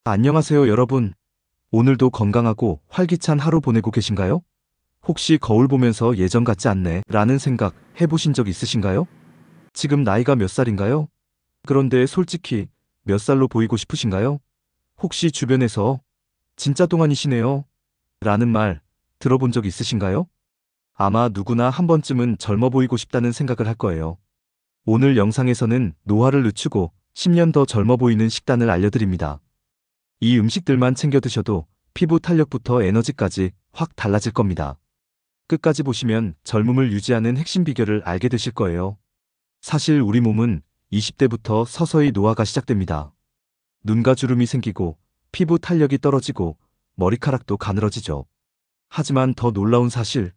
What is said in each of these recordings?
안녕하세요, 여러분. 오늘도 건강하고 활기찬 하루 보내고 계신가요? 혹시 거울 보면서 예전 같지 않네 라는 생각 해보신 적 있으신가요? 지금 나이가 몇 살인가요? 그런데 솔직히 몇 살로 보이고 싶으신가요? 혹시 주변에서 진짜 동안이시네요 라는 말 들어본 적 있으신가요? 아마 누구나 한 번쯤은 젊어 보이고 싶다는 생각을 할 거예요. 오늘 영상에서는 노화를 늦추고 10년 더 젊어 보이는 식단을 알려드립니다. 이 음식들만 챙겨 드셔도 피부 탄력부터 에너지까지 확 달라질 겁니다. 끝까지 보시면 젊음을 유지하는 핵심 비결을 알게 되실 거예요. 사실 우리 몸은 20대부터 서서히 노화가 시작됩니다. 눈가 주름이 생기고 피부 탄력이 떨어지고 머리카락도 가늘어지죠. 하지만 더 놀라운 사실,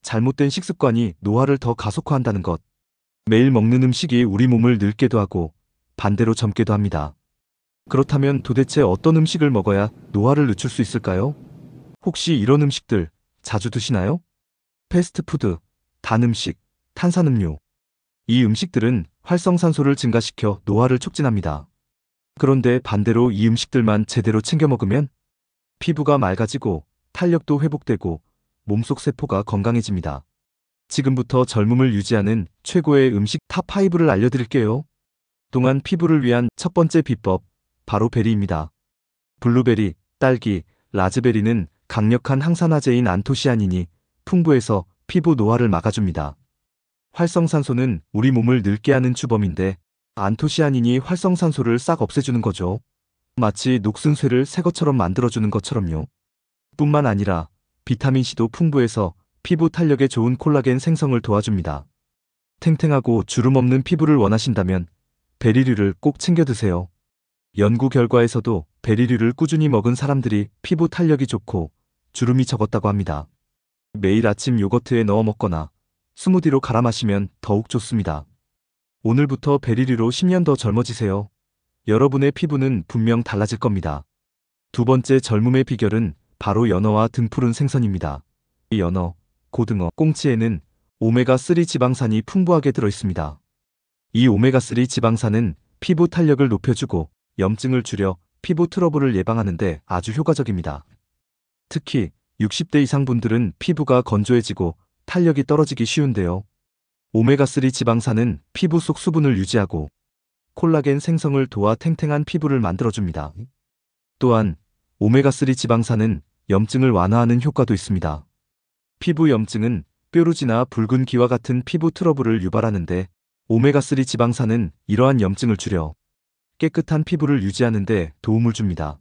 잘못된 식습관이 노화를 더 가속화한다는 것. 매일 먹는 음식이 우리 몸을 늙게도 하고 반대로 젊게도 합니다. 그렇다면 도대체 어떤 음식을 먹어야 노화를 늦출 수 있을까요? 혹시 이런 음식들 자주 드시나요? 패스트푸드, 단 음식, 탄산음료. 이 음식들은 활성산소를 증가시켜 노화를 촉진합니다. 그런데 반대로 이 음식들만 제대로 챙겨 먹으면 피부가 맑아지고 탄력도 회복되고 몸속 세포가 건강해집니다. 지금부터 젊음을 유지하는 최고의 음식 탑5를 알려드릴게요. 동안 피부를 위한 첫 번째 비법, 바로 베리입니다. 블루베리, 딸기, 라즈베리는 강력한 항산화제인 안토시아닌이 풍부해서 피부 노화를 막아줍니다. 활성산소는 우리 몸을 늙게 하는 주범인데 안토시아닌이 활성산소를 싹 없애주는 거죠. 마치 녹슨 쇠를 새 것처럼 만들어주는 것처럼요. 뿐만 아니라 비타민C도 풍부해서 피부 탄력에 좋은 콜라겐 생성을 도와줍니다. 탱탱하고 주름 없는 피부를 원하신다면 베리류를 꼭 챙겨 드세요. 연구 결과에서도 베리류를 꾸준히 먹은 사람들이 피부 탄력이 좋고 주름이 적었다고 합니다. 매일 아침 요거트에 넣어 먹거나 스무디로 갈아 마시면 더욱 좋습니다. 오늘부터 베리류로 10년 더 젊어지세요. 여러분의 피부는 분명 달라질 겁니다. 두 번째 젊음의 비결은 바로 연어와 등푸른 생선입니다. 이 연어, 고등어, 꽁치에는 오메가3 지방산이 풍부하게 들어있습니다. 이 오메가3 지방산은 피부 탄력을 높여주고 염증을 줄여 피부 트러블을 예방하는 데 아주 효과적입니다. 특히 60대 이상 분들은 피부가 건조해지고 탄력이 떨어지기 쉬운데요. 오메가3 지방산은 피부 속 수분을 유지하고 콜라겐 생성을 도와 탱탱한 피부를 만들어줍니다. 또한 오메가3 지방산은 염증을 완화하는 효과도 있습니다. 피부 염증은 뾰루지나 붉은 기와 같은 피부 트러블을 유발하는데 오메가3 지방산은 이러한 염증을 줄여 깨끗한 피부를 유지하는 데 도움을 줍니다.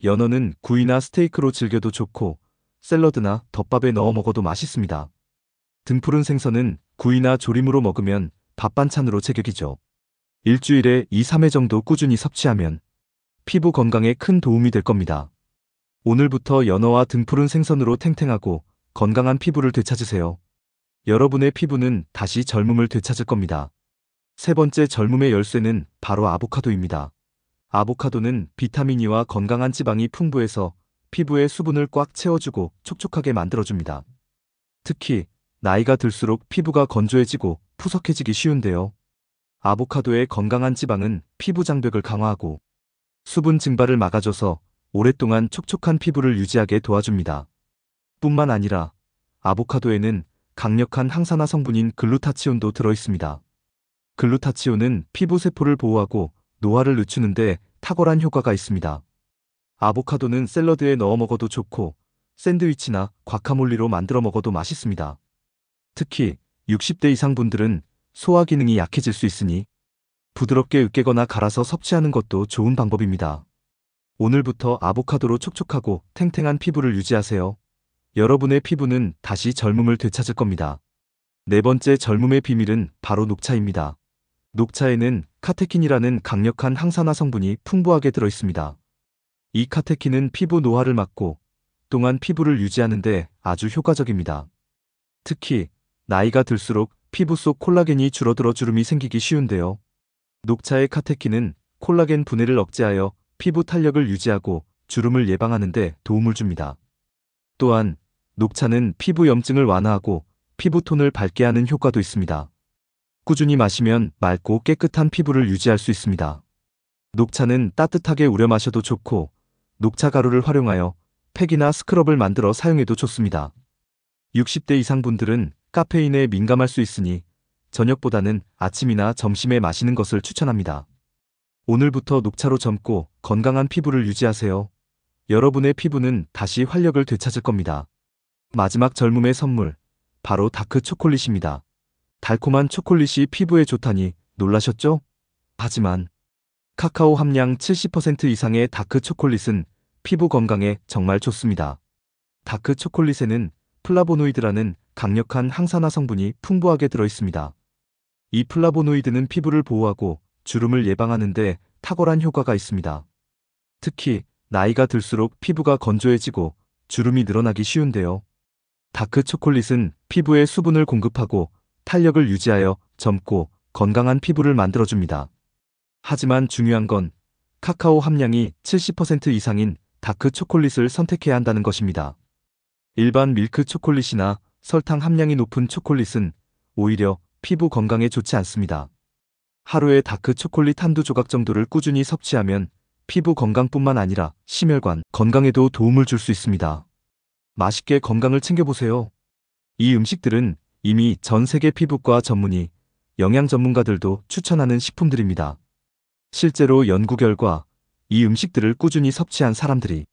연어는 구이나 스테이크로 즐겨도 좋고 샐러드나 덮밥에 넣어 먹어도 맛있습니다. 등푸른 생선은 구이나 조림으로 먹으면 밥 반찬으로 제격이죠. 일주일에 2-3회 정도 꾸준히 섭취하면 피부 건강에 큰 도움이 될 겁니다. 오늘부터 연어와 등푸른 생선으로 탱탱하고 건강한 피부를 되찾으세요. 여러분의 피부는 다시 젊음을 되찾을 겁니다. 세 번째 젊음의 열쇠는 바로 아보카도입니다. 아보카도는 비타민E와 건강한 지방이 풍부해서 피부에 수분을 꽉 채워주고 촉촉하게 만들어줍니다. 특히 나이가 들수록 피부가 건조해지고 푸석해지기 쉬운데요. 아보카도의 건강한 지방은 피부 장벽을 강화하고 수분 증발을 막아줘서 오랫동안 촉촉한 피부를 유지하게 도와줍니다. 뿐만 아니라 아보카도에는 강력한 항산화 성분인 글루타치온도 들어있습니다. 글루타치온은 피부 세포를 보호하고 노화를 늦추는 데 탁월한 효과가 있습니다. 아보카도는 샐러드에 넣어 먹어도 좋고 샌드위치나 과카몰리로 만들어 먹어도 맛있습니다. 특히 60대 이상 분들은 소화 기능이 약해질 수 있으니 부드럽게 으깨거나 갈아서 섭취하는 것도 좋은 방법입니다. 오늘부터 아보카도로 촉촉하고 탱탱한 피부를 유지하세요. 여러분의 피부는 다시 젊음을 되찾을 겁니다. 네 번째 젊음의 비밀은 바로 녹차입니다. 녹차에는 카테킨이라는 강력한 항산화 성분이 풍부하게 들어있습니다. 이 카테킨은 피부 노화를 막고 동안 피부를 유지하는 데 아주 효과적입니다. 특히 나이가 들수록 피부 속 콜라겐이 줄어들어 주름이 생기기 쉬운데요. 녹차의 카테킨은 콜라겐 분해를 억제하여 피부 탄력을 유지하고 주름을 예방하는 데 도움을 줍니다. 또한 녹차는 피부 염증을 완화하고 피부톤을 밝게 하는 효과도 있습니다. 꾸준히 마시면 맑고 깨끗한 피부를 유지할 수 있습니다. 녹차는 따뜻하게 우려 마셔도 좋고 녹차 가루를 활용하여 팩이나 스크럽을 만들어 사용해도 좋습니다. 60대 이상 분들은 카페인에 민감할 수 있으니 저녁보다는 아침이나 점심에 마시는 것을 추천합니다. 오늘부터 녹차로 젊고 건강한 피부를 유지하세요. 여러분의 피부는 다시 활력을 되찾을 겁니다. 마지막 젊음의 선물, 바로 다크 초콜릿입니다. 달콤한 초콜릿이 피부에 좋다니 놀라셨죠? 하지만 카카오 함량 70% 이상의 다크 초콜릿은 피부 건강에 정말 좋습니다. 다크 초콜릿에는 플라보노이드라는 강력한 항산화 성분이 풍부하게 들어있습니다. 이 플라보노이드는 피부를 보호하고 주름을 예방하는 데 탁월한 효과가 있습니다. 특히 나이가 들수록 피부가 건조해지고 주름이 늘어나기 쉬운데요. 다크 초콜릿은 피부에 수분을 공급하고 탄력을 유지하여 젊고 건강한 피부를 만들어줍니다. 하지만 중요한 건 카카오 함량이 70% 이상인 다크 초콜릿을 선택해야 한다는 것입니다. 일반 밀크 초콜릿이나 설탕 함량이 높은 초콜릿은 오히려 피부 건강에 좋지 않습니다. 하루에 다크 초콜릿 한두 조각 정도를 꾸준히 섭취하면 피부 건강뿐만 아니라 심혈관 건강에도 도움을 줄 수 있습니다. 맛있게 건강을 챙겨보세요. 이 음식들은 이미 전 세계 피부과 전문의, 영양 전문가들도 추천하는 식품들입니다. 실제로 연구 결과 이 음식들을 꾸준히 섭취한 사람들이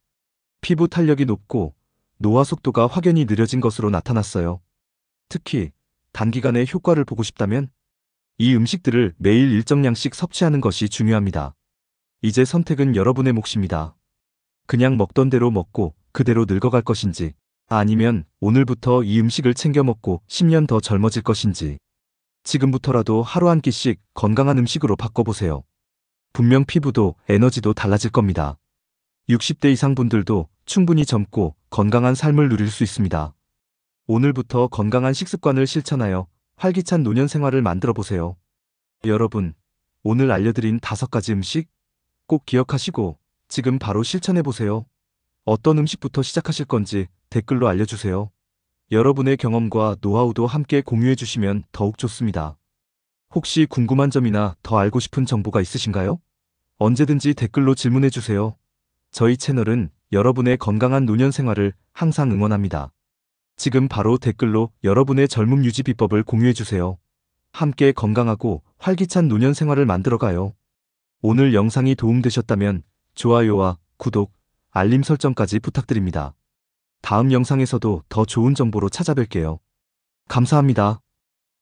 피부 탄력이 높고 노화 속도가 확연히 느려진 것으로 나타났어요. 특히 단기간에 효과를 보고 싶다면 이 음식들을 매일 일정량씩 섭취하는 것이 중요합니다. 이제 선택은 여러분의 몫입니다. 그냥 먹던 대로 먹고 그대로 늙어갈 것인지, 아니면 오늘부터 이 음식을 챙겨 먹고 10년 더 젊어질 것인지, 지금부터라도 하루 한 끼씩 건강한 음식으로 바꿔보세요. 분명 피부도 에너지도 달라질 겁니다. 60대 이상 분들도 충분히 젊고 건강한 삶을 누릴 수 있습니다. 오늘부터 건강한 식습관을 실천하여 활기찬 노년 생활을 만들어 보세요. 여러분, 오늘 알려드린 5가지 음식 꼭 기억하시고 지금 바로 실천해 보세요. 어떤 음식부터 시작하실 건지 댓글로 알려주세요. 여러분의 경험과 노하우도 함께 공유해 주시면 더욱 좋습니다. 혹시 궁금한 점이나 더 알고 싶은 정보가 있으신가요? 언제든지 댓글로 질문해 주세요. 저희 채널은 여러분의 건강한 노년 생활을 항상 응원합니다. 지금 바로 댓글로 여러분의 젊음 유지 비법을 공유해 주세요. 함께 건강하고 활기찬 노년 생활을 만들어가요. 오늘 영상이 도움되셨다면 좋아요와 구독, 알림 설정까지 부탁드립니다. 다음 영상에서도 더 좋은 정보로 찾아뵐게요. 감사합니다.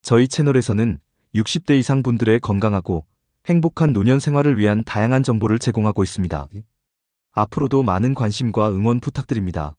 저희 채널에서는 60대 이상 분들의 건강하고 행복한 노년 생활을 위한 다양한 정보를 제공하고 있습니다. 앞으로도 많은 관심과 응원 부탁드립니다.